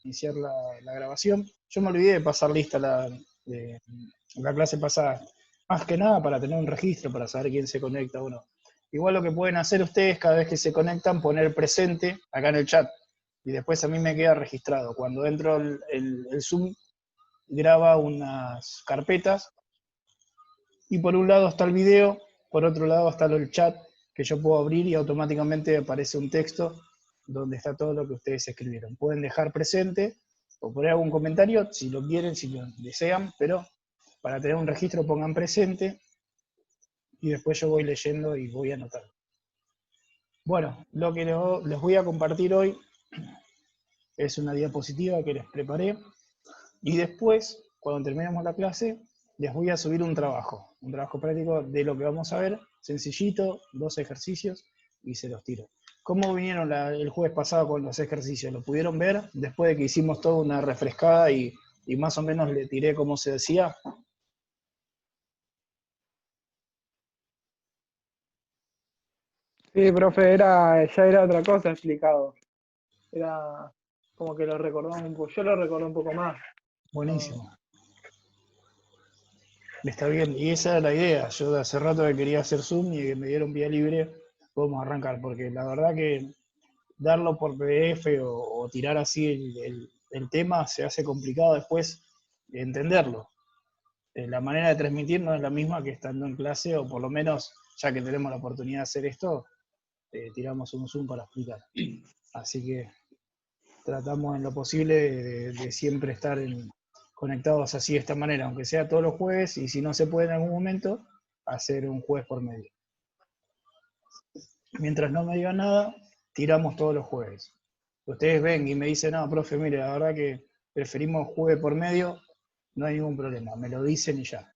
iniciar la grabación. Yo me olvidé de pasar lista la clase pasada, más que nada para tener un registro, para saber quién se conecta o no. Igual lo que pueden hacer ustedes cada vez que se conectan, poner presente acá en el chat, y después a mí me queda registrado. Cuando entro el Zoom, graba unas carpetas, y por un lado está el video, por otro lado está el chat, que yo puedo abrir y automáticamente aparece un texto donde está todo lo que ustedes escribieron. Pueden dejar presente o poner algún comentario si lo quieren, si lo desean, pero para tener un registro pongan presente y después yo voy leyendo y voy anotando. Bueno, lo que les voy a compartir hoy es una diapositiva que les preparé, y después, cuando terminemos la clase, les voy a subir un trabajo práctico de lo que vamos a ver, sencillito, 2 ejercicios, y se los tiro. ¿Cómo vinieron el jueves pasado con los ejercicios? ¿Lo pudieron ver después de que hicimos toda una refrescada y más o menos le tiré cómo se decía? Sí, profe, ya era otra cosa explicado. Era como que lo recordamos un poco. Yo lo recordé un poco más. Buenísimo. Está bien, y esa era la idea. Yo de hace rato que quería hacer Zoom y que me dieron vía libre, podemos arrancar, porque la verdad que darlo por PDF o tirar así el tema se hace complicado después entenderlo. La manera de transmitir no es la misma que estando en clase, o por lo menos, ya que tenemos la oportunidad de hacer esto, tiramos un Zoom para explicar. Así que tratamos en lo posible de siempre estar conectados así de esta manera, aunque sea todos los jueves, y si no se puede en algún momento, hacer un jueves por medio. Mientras no me digan nada, tiramos todos los jueves. Ustedes ven y me dicen, no, profe, mire, la verdad que preferimos jueves por medio, no hay ningún problema, me lo dicen y ya.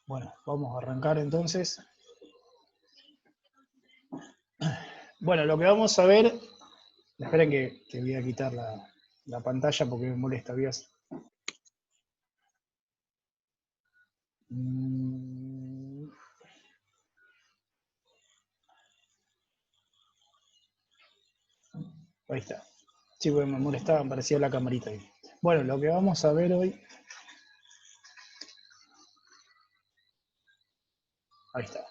Bueno, vamos a arrancar entonces. Bueno, lo que vamos a ver, esperen que voy a quitar la pantalla porque me molesta, ahí está. Sí, porque me molestaba, me parecía la camarita ahí. Bueno, lo que vamos a ver hoy, ahí está.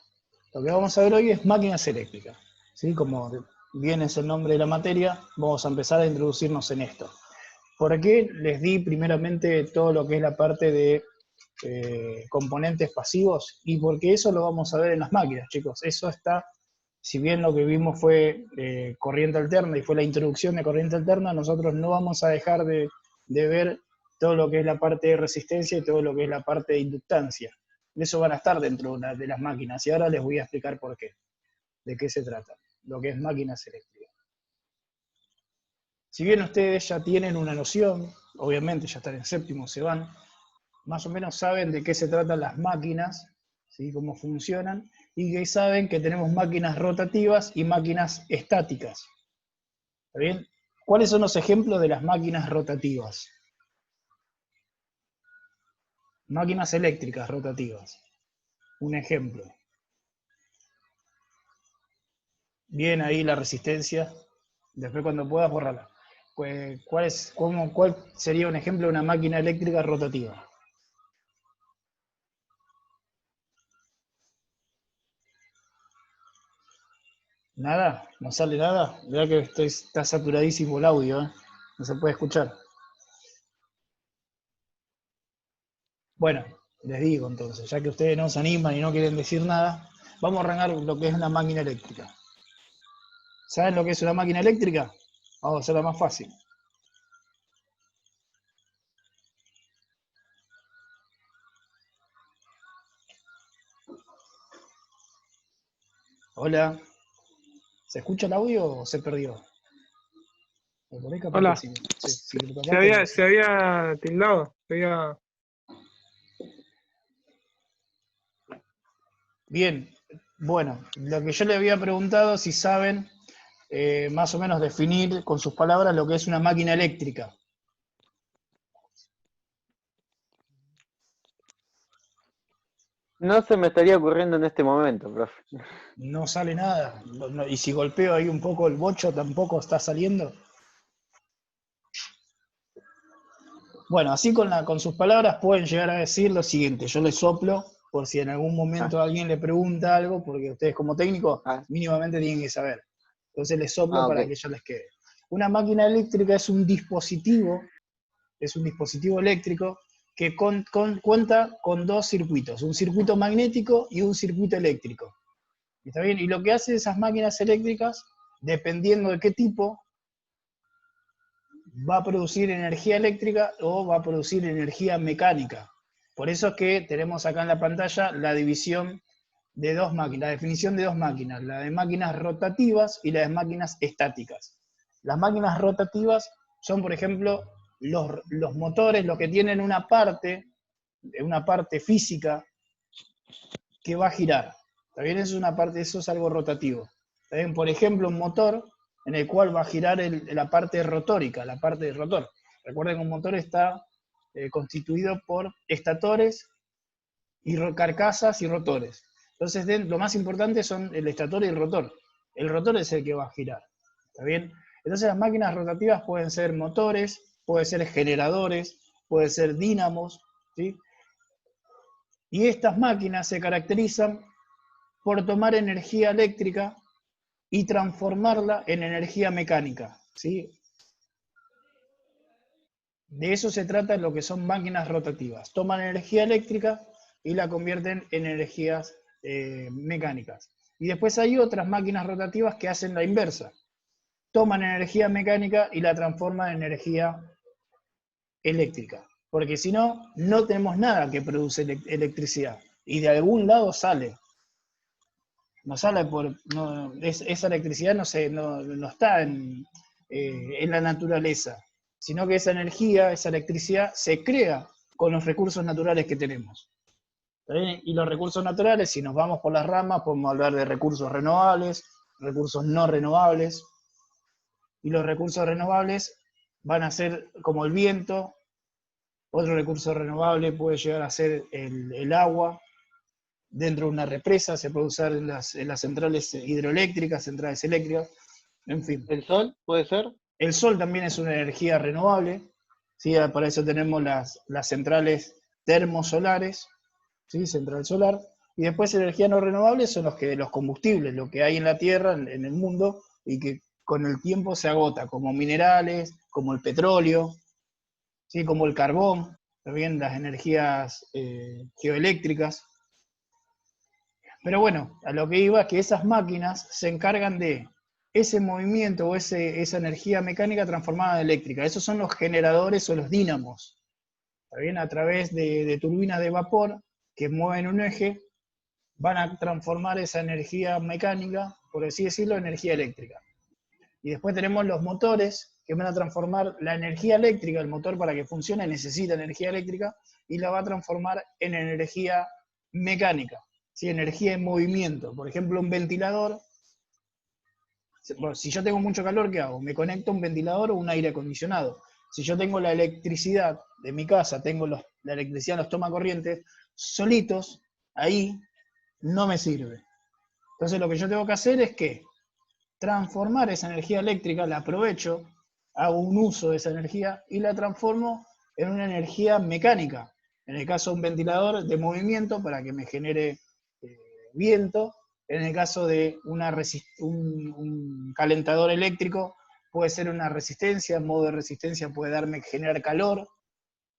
Lo que vamos a ver hoy es máquinas eléctricas. ¿Sí? Como bien es el nombre de la materia, vamos a empezar a introducirnos en esto. ¿Por qué les di primeramente todo lo que es la parte de componentes pasivos? Y porque eso lo vamos a ver en las máquinas, chicos. Eso está, si bien lo que vimos fue corriente alterna y fue la introducción de corriente alterna, nosotros no vamos a dejar de ver todo lo que es la parte de resistencia y todo lo que es la parte de inductancia. Eso van a estar dentro de las máquinas, y ahora les voy a explicar por qué, de qué se trata, lo que es máquinas eléctricas. Si bien ustedes ya tienen una noción, obviamente ya están en séptimo, se van, más o menos saben de qué se tratan las máquinas, ¿sí? Cómo funcionan, y que saben que tenemos máquinas rotativas y máquinas estáticas. ¿Está bien? ¿Cuáles son los ejemplos de las máquinas rotativas? Máquinas eléctricas rotativas. Un ejemplo. Bien ahí la resistencia. Después cuando puedas, bórrala. Pues, ¿cuál sería un ejemplo de una máquina eléctrica rotativa? ¿Nada? ¿No sale nada? Verá que está saturadísimo el audio, ¿eh? No se puede escuchar. Bueno, les digo entonces, ya que ustedes no se animan y no quieren decir nada, vamos a arrancar lo que es una máquina eléctrica. ¿Saben lo que es una máquina eléctrica? Vamos a hacerla más fácil. Hola. ¿Se escucha el audio o se perdió? Por ahí capaz que Hola, sí. se había tildado, Bien, bueno, lo que yo le había preguntado, si saben más o menos definir con sus palabras lo que es una máquina eléctrica. No se me estaría ocurriendo en este momento, profe. No sale nada. Y si golpeo ahí un poco el bocho, tampoco está saliendo. Bueno, así con sus palabras pueden llegar a decir lo siguiente. Yo les soplo por si en algún momento alguien le pregunta algo, porque ustedes como técnicos mínimamente tienen que saber. Entonces les soplo para que ya les quede. Una máquina eléctrica es un dispositivo eléctrico que cuenta con dos circuitos, un circuito magnético y un circuito eléctrico. ¿Está bien? Y lo que hacen esas máquinas eléctricas, dependiendo de qué tipo, va a producir energía eléctrica o va a producir energía mecánica. Por eso es que tenemos acá en la pantalla la división de dos máquinas, la definición de dos máquinas, la de máquinas rotativas y la de máquinas estáticas. Las máquinas rotativas son, por ejemplo, los motores, los que tienen una parte física que va a girar. ¿Está bien? Eso es algo rotativo. ¿Está bien? Por ejemplo, un motor en el cual va a girar la parte rotórica, la parte del rotor. Recuerden que un motor está constituido por estatores, y carcasas y rotores. Entonces, lo más importante son el estator y el rotor. El rotor es el que va a girar. ¿Está bien? Entonces, las máquinas rotativas pueden ser motores, pueden ser generadores, pueden ser dínamos, ¿sí? Y estas máquinas se caracterizan por tomar energía eléctrica y transformarla en energía mecánica, ¿sí? De eso se trata lo que son máquinas rotativas. Toman energía eléctrica y la convierten en energías mecánicas. Y después hay otras máquinas rotativas que hacen la inversa. Toman energía mecánica y la transforman en energía eléctrica. Porque si no, no tenemos nada que produce electricidad. Y de algún lado sale. No sale esa electricidad no está en la naturaleza, sino que esa energía, esa electricidad se crea con los recursos naturales que tenemos. Y los recursos naturales, si nos vamos por las ramas, podemos hablar de recursos renovables, recursos no renovables, y los recursos renovables van a ser como el viento. Otro recurso renovable puede llegar a ser el agua. Dentro de una represa se puede usar en las centrales hidroeléctricas, centrales eléctricas, en fin. ¿El sol puede ser? El sol también es una energía renovable, ¿sí? Para eso tenemos las centrales termosolares, ¿sí? Central solar. Y después energía no renovable son los combustibles, lo que hay en la Tierra, en el mundo, y que con el tiempo se agota, como minerales, como el petróleo, ¿sí? Como el carbón, también las energías geoeléctricas. Pero bueno, a lo que iba es que esas máquinas se encargan de ese movimiento o esa energía mecánica transformada en eléctrica. Esos son los generadores o los dínamos. ¿Está bien? A través de turbinas de vapor que mueven un eje, van a transformar esa energía mecánica, por así decirlo, en energía eléctrica. Y después tenemos los motores que van a transformar la energía eléctrica, el motor para que funcione necesita energía eléctrica, y la va a transformar en energía mecánica. ¿Sí? Energía en movimiento. Por ejemplo, un ventilador. Bueno, si yo tengo mucho calor, ¿qué hago? Me conecto a un ventilador o un aire acondicionado. Si yo tengo la electricidad de mi casa, la electricidad los toma corrientes, solitos, ahí no me sirve. Entonces lo que yo tengo que hacer es que transformar esa energía eléctrica, la aprovecho, hago un uso de esa energía y la transformo en una energía mecánica. En el caso de un ventilador de movimiento para que me genere viento. En el caso de un calentador eléctrico, puede ser una resistencia, en modo de resistencia puede generar calor.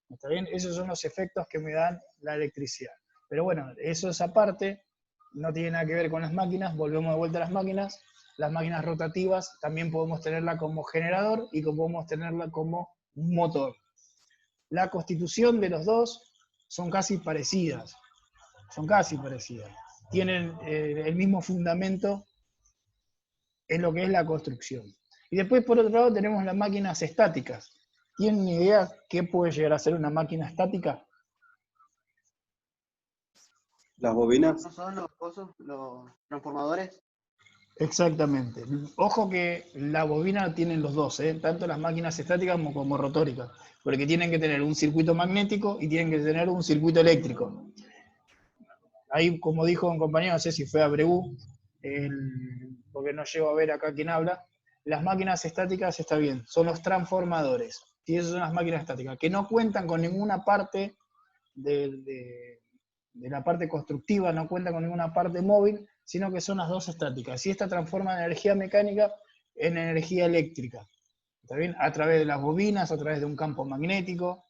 ¿Está bien? Esos son los efectos que me dan la electricidad. Pero bueno, eso es aparte, no tiene nada que ver con las máquinas, volvemos de vuelta a las máquinas. Las máquinas rotativas también podemos tenerla como generador y podemos tenerla como motor. La constitución de los dos son casi parecidas. Tienen el mismo fundamento en lo que es la construcción. Y después, por otro lado, tenemos las máquinas estáticas. ¿Tienen ni idea qué puede llegar a ser una máquina estática? Las bobinas. ¿No son los transformadores? Exactamente. Ojo que la bobina tienen los dos, tanto las máquinas estáticas como rotóricas, porque tienen que tener un circuito magnético y tienen que tener un circuito eléctrico. ahí, como dijo un compañero, no sé si fue Abreu, porque no llego a ver acá quién habla, las máquinas estáticas está bien, son los transformadores. Y esas son las máquinas estáticas, que no cuentan con ninguna parte de la parte constructiva, no cuentan con ninguna parte móvil, sino que son las dos estáticas. Y esta transforma energía mecánica en energía eléctrica. ¿Está bien? A través de las bobinas, a través de un campo magnético.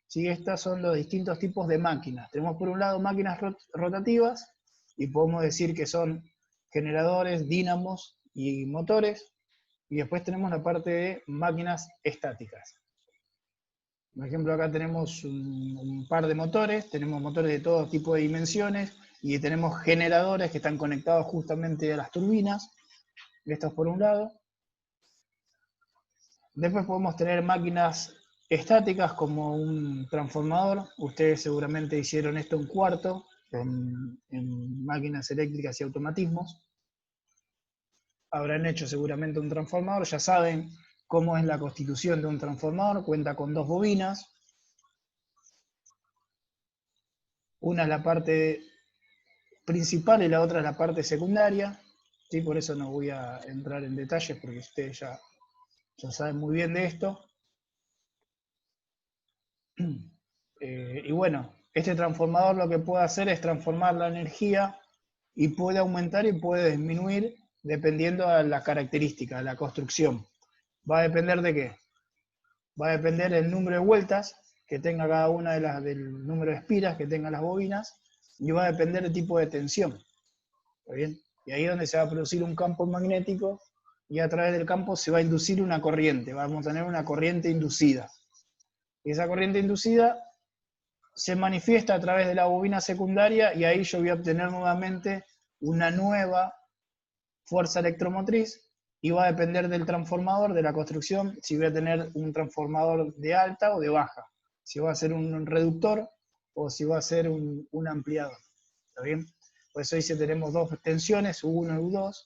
¿Sí? Estos son los distintos tipos de máquinas. Tenemos por un lado máquinas rotativas, y podemos decir que son generadores, dínamos y motores. Y después tenemos la parte de máquinas estáticas. Por ejemplo, acá tenemos un par de motores, tenemos motores de todo tipo de dimensiones, y tenemos generadores que están conectados justamente a las turbinas. Esto es por un lado. Después podemos tener máquinas estáticas como un transformador. Ustedes seguramente hicieron esto en cuarto, en máquinas eléctricas y automatismos. Habrán hecho seguramente un transformador, ya saben cómo es la constitución de un transformador. Cuenta con dos bobinas. Una es la parte principal y la otra es la parte secundaria. ¿Sí? Por eso no voy a entrar en detalles, porque ustedes ya saben muy bien de esto. Y bueno, este transformador lo que puede hacer es transformar la energía, y puede aumentar y puede disminuir dependiendo de las características, de la construcción. ¿Va a depender de qué? Va a depender del número de vueltas que tenga cada una del número de espiras que tengan las bobinas, y va a depender del tipo de tensión. ¿Está bien? Y ahí es donde se va a producir un campo magnético, y a través del campo se va a inducir una corriente. Vamos a tener una corriente inducida. Y esa corriente inducida se manifiesta a través de la bobina secundaria, y ahí yo voy a obtener nuevamente una nueva fuerza electromotriz, y va a depender del transformador, de la construcción, si voy a tener un transformador de alta o de baja, si va a ser un reductor o si va a ser un ampliador. ¿Está bien? Por eso dice tenemos dos tensiones, U1 y U2.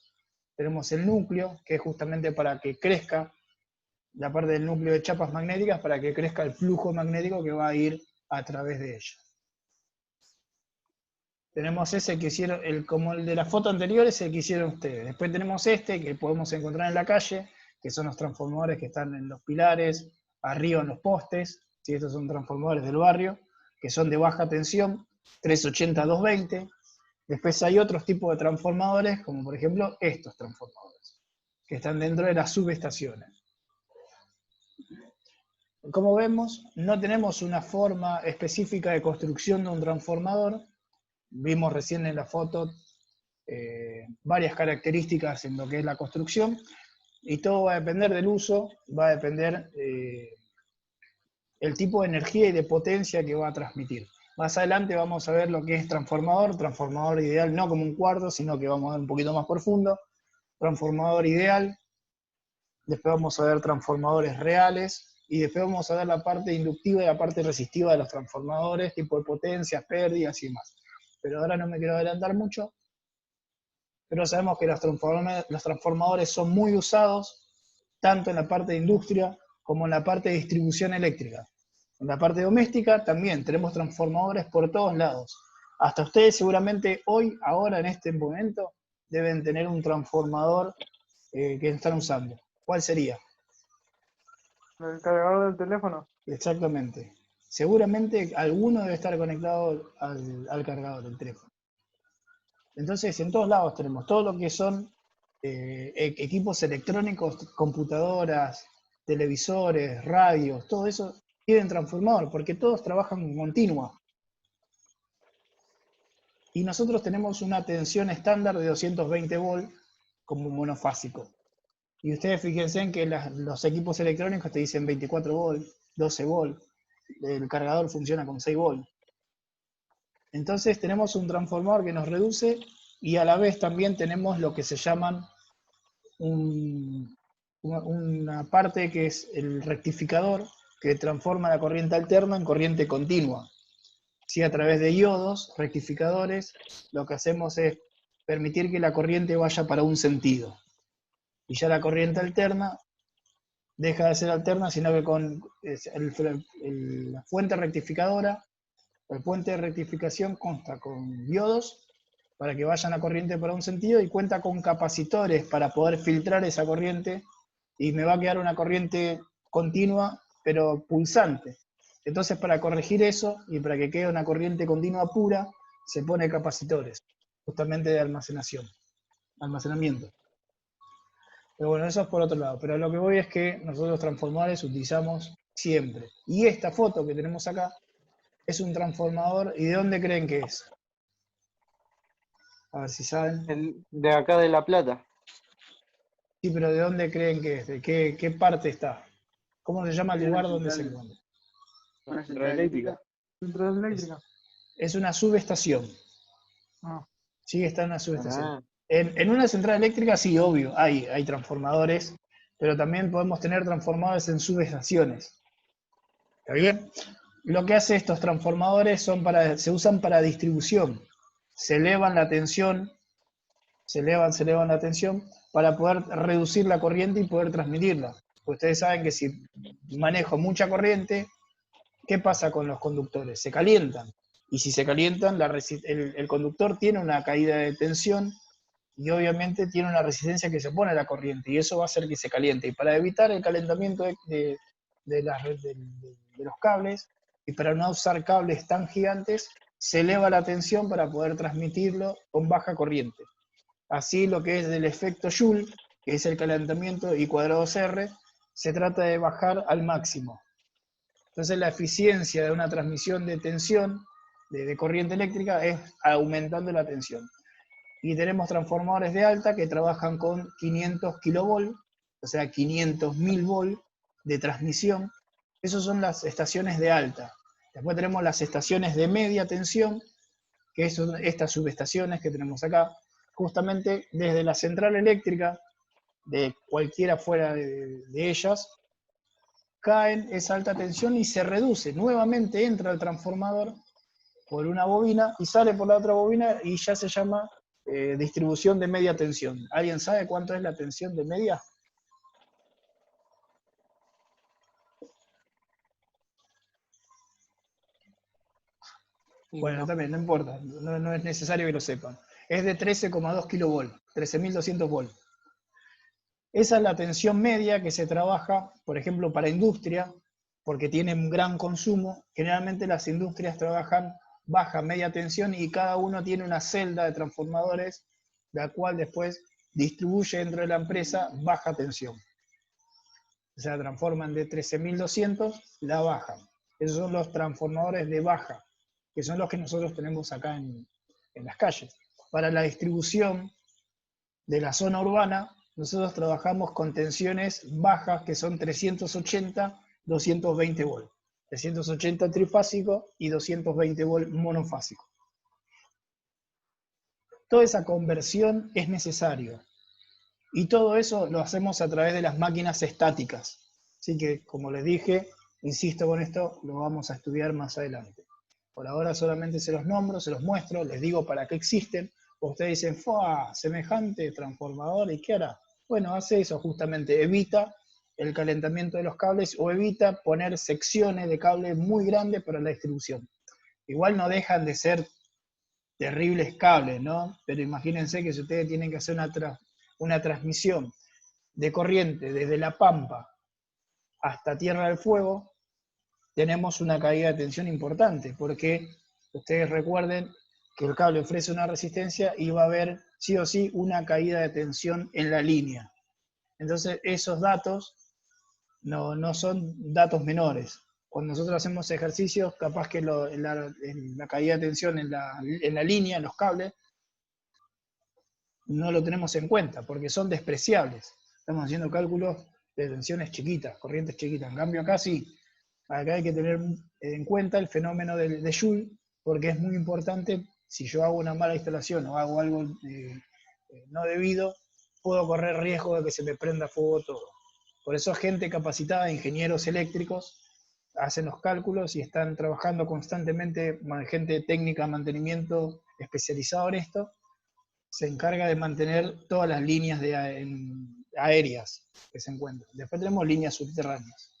Tenemos el núcleo, que es justamente para que crezca la parte del núcleo de chapas magnéticas, para que crezca el flujo magnético que va a ir a través de ella. Tenemos ese que hicieron, como el de la foto anterior, es el que hicieron ustedes. Después tenemos este que podemos encontrar en la calle, que son los transformadores que están en los pilares, arriba en los postes. ¿Sí? Estos son transformadores del barrio, que son de baja tensión, 380-220. Después hay otros tipos de transformadores, como por ejemplo estos transformadores, que están dentro de las subestaciones. Como vemos, no tenemos una forma específica de construcción de un transformador. Vimos recién en la foto varias características en lo que es la construcción, y todo va a depender del uso, va a depender el tipo de energía y de potencia que va a transmitir. Más adelante vamos a ver lo que es transformador ideal, no como un cuarto, sino que vamos a ver un poquito más profundo. Transformador ideal, después vamos a ver transformadores reales, y después vamos a ver la parte inductiva y la parte resistiva de los transformadores, tipo de potencias, pérdidas y demás. Pero ahora no me quiero adelantar mucho. Pero sabemos que los transformadores son muy usados, tanto en la parte de industria como en la parte de distribución eléctrica. En la parte doméstica también tenemos transformadores por todos lados. Hasta ustedes seguramente hoy, ahora en este momento, deben tener un transformador que están usando. ¿Cuál sería? El cargador del teléfono. Exactamente. Seguramente alguno debe estar conectado al cargador del teléfono. Entonces, en todos lados tenemos todo lo que son equipos electrónicos, computadoras, televisores, radios, todo eso tienen transformador, porque todos trabajan en continua. Y nosotros tenemos una tensión estándar de 220 volt como monofásico. Y ustedes fíjense en que los equipos electrónicos te dicen 24 volt, 12 volt, el cargador funciona con 6 volt. Entonces tenemos un transformador que nos reduce, y a la vez también tenemos lo que se llaman una parte que es el rectificador, que transforma la corriente alterna en corriente continua. ¿Sí? A través de diodos, rectificadores, lo que hacemos es permitir que la corriente vaya para un sentido. Y ya la corriente alterna deja de ser alterna, sino que con la fuente rectificadora, el puente de rectificación consta con diodos para que vaya la corriente para un sentido, y cuenta con capacitores para poder filtrar esa corriente, y me va a quedar una corriente continua, pero pulsante. Entonces, para corregir eso, y para que quede una corriente continua pura, se pone capacitores, justamente de almacenamiento. Pero bueno, eso es por otro lado. Pero lo que voy es que nosotros transformadores utilizamos siempre. Y esta foto que tenemos acá es un transformador. ¿Y de dónde creen que es? A ver si saben. De acá de La Plata. Sí, pero ¿de dónde creen que es? ¿De qué parte está? ¿Cómo se llama el Tiene una lugar donde se central. encuentra? Una Central central eléctrica. eléctrica. Central eléctrica. Es una subestación. Ah, Sí, está en una subestación. Ah, En una central eléctrica, sí, obvio, hay transformadores, pero también podemos tener transformadores en subestaciones. ¿Está bien? Lo que hace estos transformadores se usan para distribución. Se elevan la tensión, se elevan la tensión para poder reducir la corriente y poder transmitirla. Ustedes saben que si manejo mucha corriente, ¿qué pasa con los conductores? Se calientan. Y si se calientan, el conductor tiene una caída de tensión y obviamente tiene una resistencia que se opone a la corriente, y eso va a hacer que se caliente. Y para evitar el calentamiento de los cables, y para no usar cables tan gigantes, se eleva la tensión para poder transmitirlo con baja corriente. Así lo que es del efecto Joule, que es el calentamiento I cuadrados R, se trata de bajar al máximo. Entonces la eficiencia de una transmisión de tensión, de corriente eléctrica, es aumentando la tensión. Y tenemos transformadores de alta que trabajan con 500 kilovolt, o sea, 500.000 volt de transmisión. Esas son las estaciones de alta. Después tenemos las estaciones de media tensión, que son estas subestaciones que tenemos acá. Justamente desde la central eléctrica, de cualquiera fuera de ellas, caen esa alta tensión y se reduce. Nuevamente entra el transformador por una bobina y sale por la otra bobina, y ya se llama distribución de media tensión. ¿Alguien sabe cuánto es la tensión de media? y Bueno, no. también, no importa, no es necesario que lo sepan. Es de 13,2 kilovolt, 13.200 volt. Esa es la tensión media que se trabaja, por ejemplo, para industria, porque tiene un gran consumo. Generalmente las industrias trabajan baja, media tensión, y cada uno tiene una celda de transformadores, la cual después distribuye dentro de la empresa baja tensión. O sea, transforman de 13.200, la bajan. Esos son los transformadores de baja, que son los que nosotros tenemos acá en las calles. Para la distribución de la zona urbana, nosotros trabajamos con tensiones bajas, que son 380, 220 volt. 380 trifásico y 220 volt monofásico. Toda esa conversión es necesario. Y todo eso lo hacemos a través de las máquinas estáticas. Así que, como les dije, insisto con esto, lo vamos a estudiar más adelante. Por ahora solamente se los nombro, se los muestro, les digo para qué existen. Ustedes dicen, ¡fua! Semejante transformador, ¿y qué hará? Bueno, hace eso justamente, evita el calentamiento de los cables, o evita poner secciones de cable muy grandes para la distribución. Igual no dejan de ser terribles cables, ¿no? Pero imagínense que si ustedes tienen que hacer una transmisión de corriente desde La Pampa hasta Tierra del Fuego, tenemos una caída de tensión importante, porque ustedes recuerden que el cable ofrece una resistencia y va a haber sí o sí una caída de tensión en la línea. Entonces esos datos no son datos menores. Cuando nosotros hacemos ejercicios, capaz que la caída de tensión en la línea, en los cables, no lo tenemos en cuenta, porque son despreciables. Estamos haciendo cálculos de tensiones chiquitas, corrientes chiquitas. En cambio acá sí, acá hay que tener en cuenta el fenómeno de Joule, porque es muy importante. Si yo hago una mala instalación o hago algo no debido, puedo correr riesgo de que se me prenda fuego todo. Por eso gente capacitada, ingenieros eléctricos, hacen los cálculos y están trabajando constantemente, gente técnica de mantenimiento especializado en esto, se encarga de mantener todas las líneas aéreas que se encuentran. Después tenemos líneas subterráneas.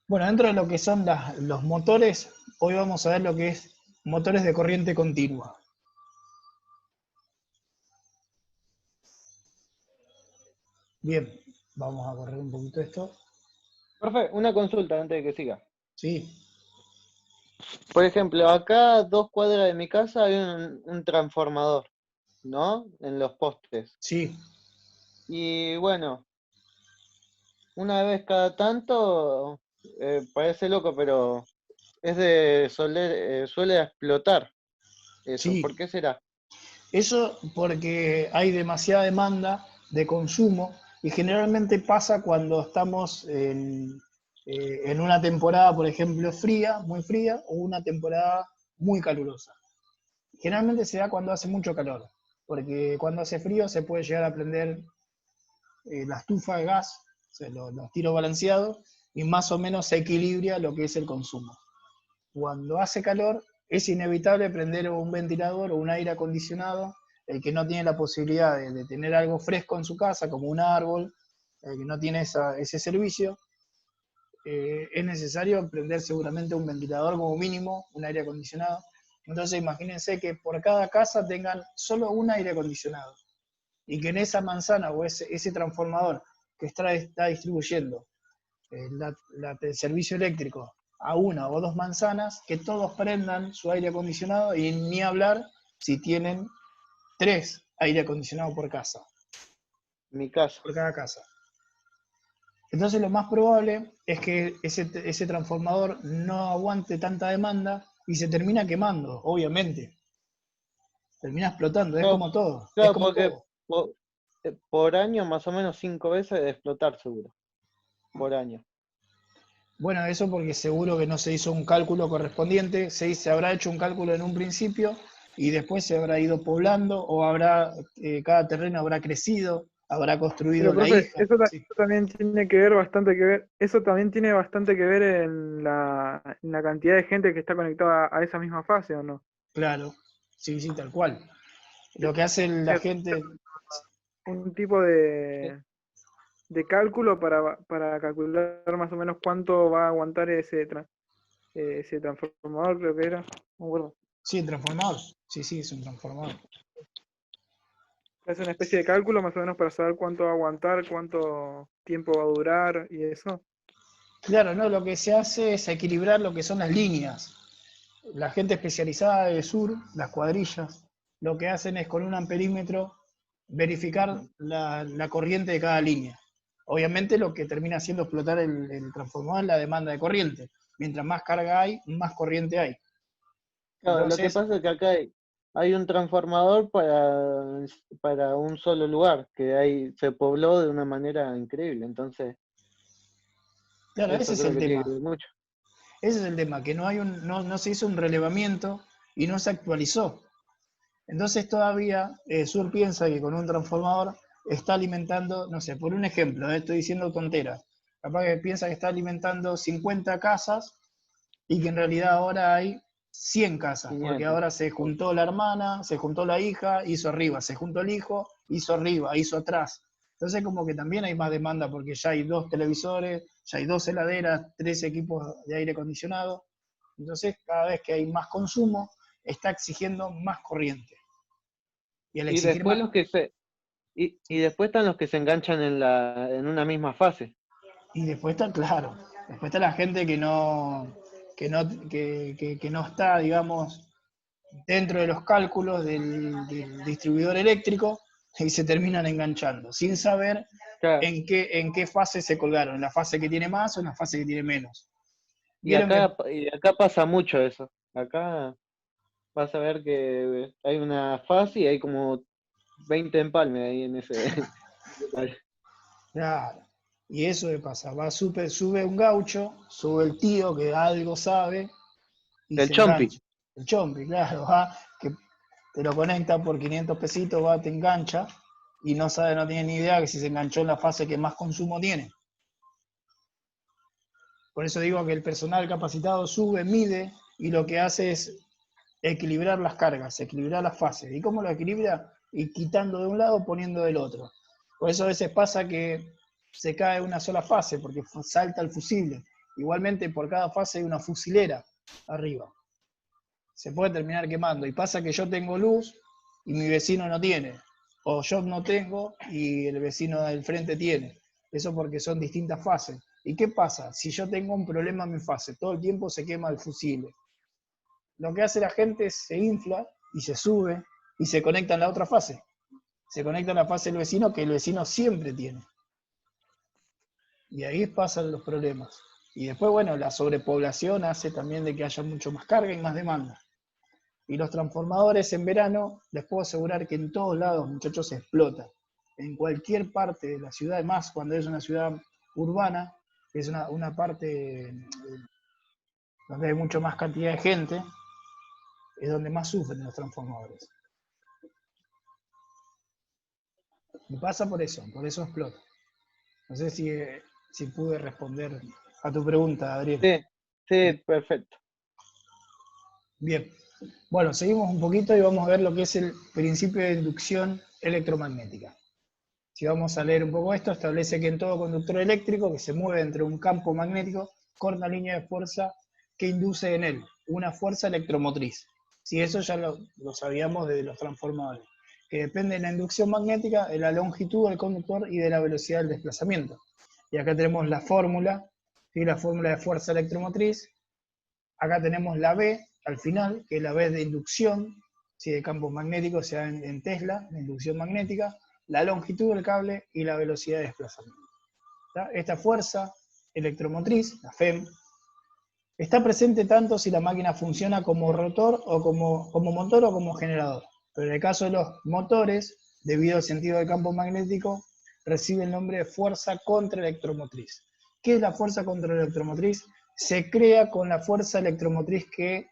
Bueno, dentro de lo que son los motores, Hoy vamos a ver lo que es motores de corriente continua. Bien, vamos a correr un poquito esto. Profe, una consulta antes de que siga. Sí, Por ejemplo, acá a 2 cuadras de mi casa hay un transformador, ¿no? En los postes. sí. Y bueno, una vez cada tanto, parece loco, pero suele explotar eso. Sí, ¿Por qué será? eso porque hay demasiada demanda de consumo y generalmente pasa cuando estamos en una temporada, por ejemplo, fría, muy fría, o una temporada muy calurosa. Generalmente se da cuando hace mucho calor, porque cuando hace frío se puede llegar a prender la estufa de gas, o sea, los tiros balanceados, y más o menos se equilibra lo que es el consumo. Cuando hace calor, es inevitable prender un ventilador o un aire acondicionado. El que no tiene la posibilidad de tener algo fresco en su casa, como un árbol, el que no tiene ese servicio, es necesario prender seguramente un ventilador como mínimo, un aire acondicionado. Entonces imagínense que por cada casa tengan solo un aire acondicionado y que en esa manzana o ese transformador que está distribuyendo el servicio eléctrico a una o dos manzanas, que todos prendan su aire acondicionado y ni hablar si tienen 3 aire acondicionado por casa, Mi casa. por cada casa. Entonces lo más probable es que ese transformador no aguante tanta demanda y se termina quemando, obviamente. Termina explotando, es Claro, como todo, es claro, como porque todo. por año más o menos 5 veces de explotar seguro. Por año. Bueno, eso porque seguro que no se hizo un cálculo correspondiente, se habrá hecho un cálculo en un principio y después se habrá ido poblando o cada terreno habrá crecido, habrá construido Pero, la profe, hija. Sí, eso también tiene que ver bastante que ver, eso también tiene bastante que ver en la cantidad de gente que está conectada a esa misma fase, ¿o no? claro, sí, sí, tal cual. Lo que hace la Sí, gente, un tipo Eh, de cálculo para calcular más o menos cuánto va a aguantar ese transformador, creo que era. No me acuerdo. sí, el transformador, sí, sí, es un transformador. Es una especie de cálculo más o menos para saber cuánto va a aguantar, cuánto tiempo va a durar y eso. Claro, no, lo que se hace es equilibrar lo que son las líneas. La gente especializada del sur, las cuadrillas, lo que hacen es con un amperímetro verificar la corriente de cada línea. Obviamente lo que termina haciendo explotar el transformador es la demanda de corriente. Mientras más carga hay, más corriente hay. Claro, lo que Entonces, pasa es que acá hay un transformador para un solo lugar, que se pobló de una manera increíble, entonces claro, ese eso es creo el que tiene tema. que ver mucho. Ese es el tema, que no se hizo un relevamiento y no se actualizó. Entonces todavía Sur piensa que con un transformador está alimentando, no sé, por un ejemplo, estoy diciendo tonteras, capaz que piensa que está alimentando 50 casas y que en realidad ahora hay 100 casas, porque 500. ahora se juntó la hermana, se juntó la hija, hizo arriba, se juntó el hijo, hizo arriba, hizo atrás. Entonces como que también hay más demanda porque ya hay 2 televisores, ya hay 2 heladeras, 3 equipos de aire acondicionado. Entonces cada vez que hay más consumo, está exigiendo más corriente. Y al Y exigir después más, los que se, y después están los que se enganchan en una misma fase. y después está claro, después está la gente que no está, digamos, dentro de los cálculos del distribuidor eléctrico y se terminan enganchando, sin saber Claro, en qué fase se colgaron, en la fase que tiene más o en la fase que tiene menos. y Vieron que, acá pasa mucho eso. Acá vas a ver que hay una fase y hay como 20 empalmes ahí en ese. claro, y eso le pasa, sube un gaucho, sube el tío que algo sabe y El se chompi. engancha. El chompi, claro, va, que te lo conecta por 500 pesitos, va, te engancha y no sabe, no tiene ni idea que si se enganchó en la fase que más consumo tiene. Por eso digo que el personal capacitado sube, mide y lo que hace es equilibrar las cargas, equilibrar las fases. ¿Y cómo lo equilibra? Y quitando de un lado, poniendo del otro. Por eso a veces pasa que se cae una sola fase porque salta el fusible. Igualmente por cada fase hay una fusilera. arriba. Se puede terminar quemando. Y pasa que yo tengo luz y mi vecino no tiene. O yo no tengo y el vecino del frente tiene. Eso porque son distintas fases. ¿Y qué pasa? Si yo tengo un problema en mi fase, todo el tiempo se quema el fusible. Lo que hace la gente es se infla y se sube y se conecta en la otra fase. Se conecta en la fase del vecino que el vecino siempre tiene. Y ahí pasan los problemas. Y después, bueno, la sobrepoblación hace también de que haya mucho más carga y más demanda. Y los transformadores en verano, les puedo asegurar que en todos lados, muchachos, se explota. En cualquier parte de la ciudad, más cuando es una ciudad urbana, que es una parte donde hay mucho más cantidad de gente, es donde más sufren los transformadores. Y pasa por eso explota. No sé si pude responder a tu pregunta, Adriel. Sí, sí, perfecto. Bien. Bueno, seguimos un poquito y vamos a ver lo que es el principio de inducción electromagnética. Si vamos a leer un poco esto, establece que en todo conductor eléctrico que se mueve entre un campo magnético, corre una línea de fuerza que induce en él una fuerza electromotriz. Si eso ya lo sabíamos de los transformadores, que depende de la inducción magnética, de la longitud del conductor y de la velocidad del desplazamiento. Y acá tenemos la fórmula, ¿sí? La fórmula de fuerza electromotriz. Acá tenemos la B al final, que es la B de inducción, ¿sí? De campos magnéticos, se da en Tesla, de inducción magnética, la longitud del cable y la velocidad de desplazamiento. ¿Tá? Esta fuerza electromotriz, la FEM, está presente tanto si la máquina funciona como rotor o como motor o como generador. Pero en el caso de los motores, debido al sentido del campo magnético, recibe el nombre de fuerza contraelectromotriz. ¿Qué es la fuerza contraelectromotriz? Se crea con la fuerza electromotriz que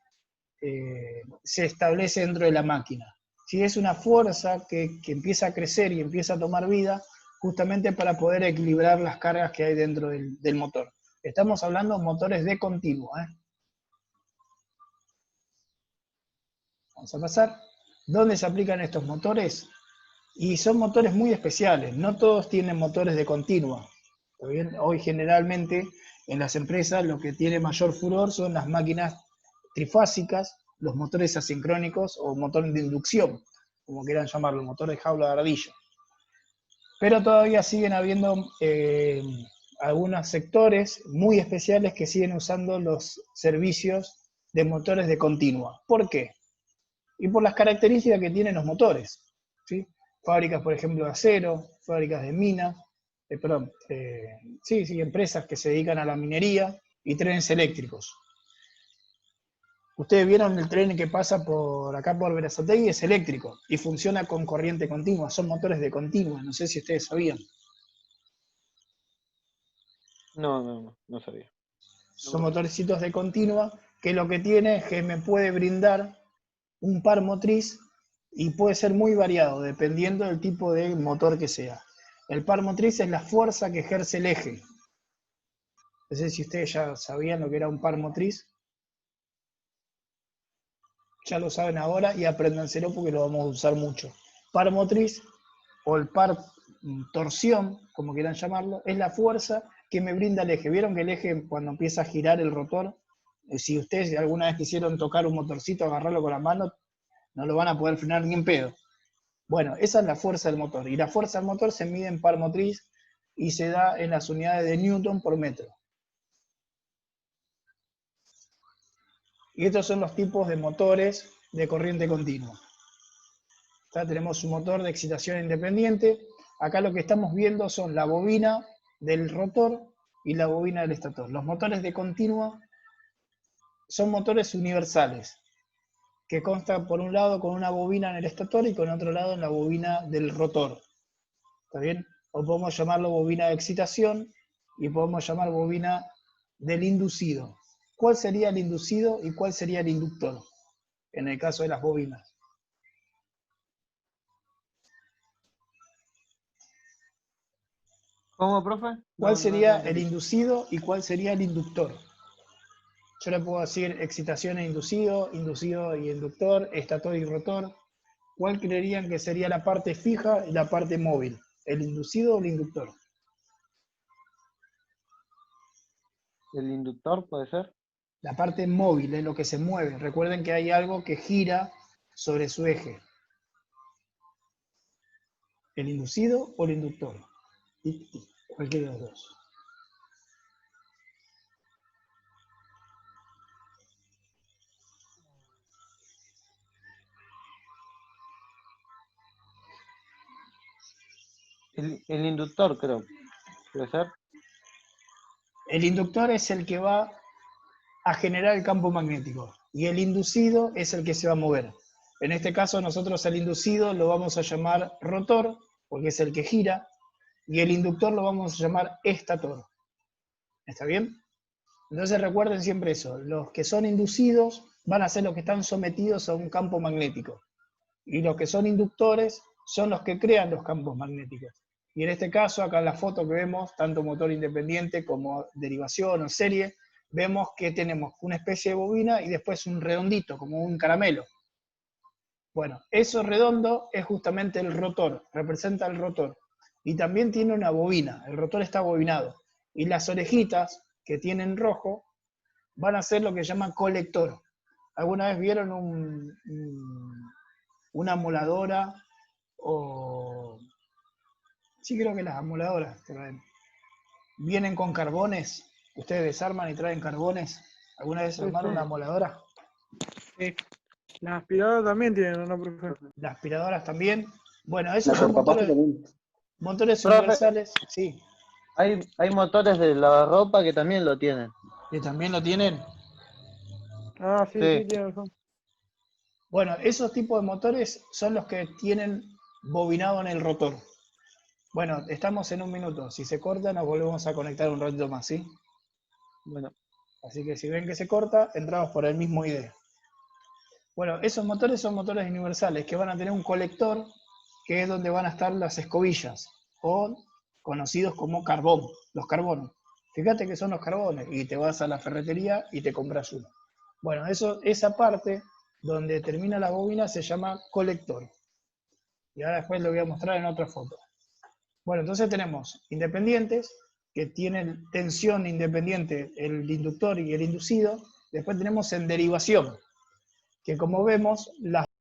se establece dentro de la máquina. Si es una fuerza que empieza a crecer y empieza a tomar vida, justamente para poder equilibrar las cargas que hay dentro del motor. Estamos hablando de motores de continuo. Vamos a pasar. ¿Dónde se aplican estos motores? Y son motores muy especiales. No todos tienen motores de continua. ¿Está bien? Hoy generalmente en las empresas lo que tiene mayor furor son las máquinas trifásicas, los motores asincrónicos o motores de inducción, como quieran llamarlo, motor de jaula de ardilla. Pero todavía siguen habiendo algunos sectores muy especiales que siguen usando los servicios de motores de continua. ¿Por qué? Y por las características que tienen los motores, ¿sí? Fábricas, por ejemplo, de acero, fábricas de mina, empresas que se dedican a la minería y trenes eléctricos. Ustedes vieron el tren que pasa por acá por Berazategui, es eléctrico y funciona con corriente continua, son motores de continua, no sé si ustedes sabían. No sabía. Son motorcitos de continua que lo que tiene es que me puede brindar un par motriz y puede ser muy variado dependiendo del tipo de motor que sea. El par motriz es la fuerza que ejerce el eje. No sé si ustedes ya sabían lo que era un par motriz. Ya lo saben ahora y apréndanselo porque lo vamos a usar mucho. Par motriz o el par torsión, como quieran llamarlo, es la fuerza que me brinda el eje. ¿Vieron que el eje cuando empieza a girar el rotor, si ustedes alguna vez quisieron tocar un motorcito, agarrarlo con la mano, no lo van a poder frenar ni en pedo? Bueno, esa es la fuerza del motor. Y la fuerza del motor se mide en par motriz y se da en las unidades de Newton por metro. Y estos son los tipos de motores de corriente continua. Acá tenemos un motor de excitación independiente. Acá lo que estamos viendo son la bobina del rotor y la bobina del estator. Los motores de continua son motores universales, que constan por un lado con una bobina en el estator y con otro lado en la bobina del rotor. ¿Está bien? O podemos llamarlo bobina de excitación y podemos llamar bobina del inducido. ¿Cuál sería el inducido y cuál sería el inductor en el caso de las bobinas? ¿Cómo, profe? ¿Cuál No sería el entendí. inducido y cuál sería el inductor? Yo le puedo decir excitación e inducido, inducido y inductor, estator y rotor. ¿Cuál creerían que sería la parte fija y la parte móvil? ¿El inducido o el inductor? ¿El inductor puede ser? La parte móvil es lo que se mueve. Recuerden que hay algo que gira sobre su eje. El inducido o el inductor. Cualquiera de los dos. El inductor, creo. ¿Puede ser? El inductor es el que va a generar el campo magnético y el inducido es el que se va a mover. En este caso nosotros al inducido lo vamos a llamar rotor, porque es el que gira, y el inductor lo vamos a llamar estator. ¿Está bien? Entonces recuerden siempre eso, los que son inducidos van a ser los que están sometidos a un campo magnético, y los que son inductores son los que crean los campos magnéticos. Y en este caso, acá en la foto que vemos, tanto motor independiente como derivación o serie, vemos que tenemos una especie de bobina y después un redondito, como un caramelo. Bueno, eso redondo es justamente el rotor, representa el rotor. Y también tiene una bobina, el rotor está bobinado. Y las orejitas que tienen rojo van a ser lo que llaman colector. ¿Alguna vez vieron una amoladora o... Sí, creo que las amoladoras traen. Vienen con carbones, ustedes desarman y traen carbones. ¿Alguna vez armaron una amoladora? Sí. Las aspiradoras también tienen, ¿no, profe? Las aspiradoras también. Bueno, La esos son cortapaja también. motores Profe. universales, sí, Hay motores de lavarropa que también lo tienen. que también lo tienen. Ah, sí, Sí. sí, tiene razón. Bueno, esos tipos de motores son los que tienen bobinado en el rotor. Bueno, estamos en un minuto. Si se corta, nos volvemos a conectar un ratito más, ¿sí? Bueno, Así que si ven que se corta, entramos por el mismo ID. Bueno, esos motores son motores universales que van a tener un colector que es donde van a estar las escobillas, o conocidos como carbón, los carbones. Fíjate que son los carbones y te vas a la ferretería y te compras uno. Bueno, esa parte donde termina la bobina se llama colector. Y ahora después lo voy a mostrar en otra foto. Bueno, entonces tenemos independientes, que tienen tensión independiente el inductor y el inducido. Después tenemos en derivación, que como vemos, las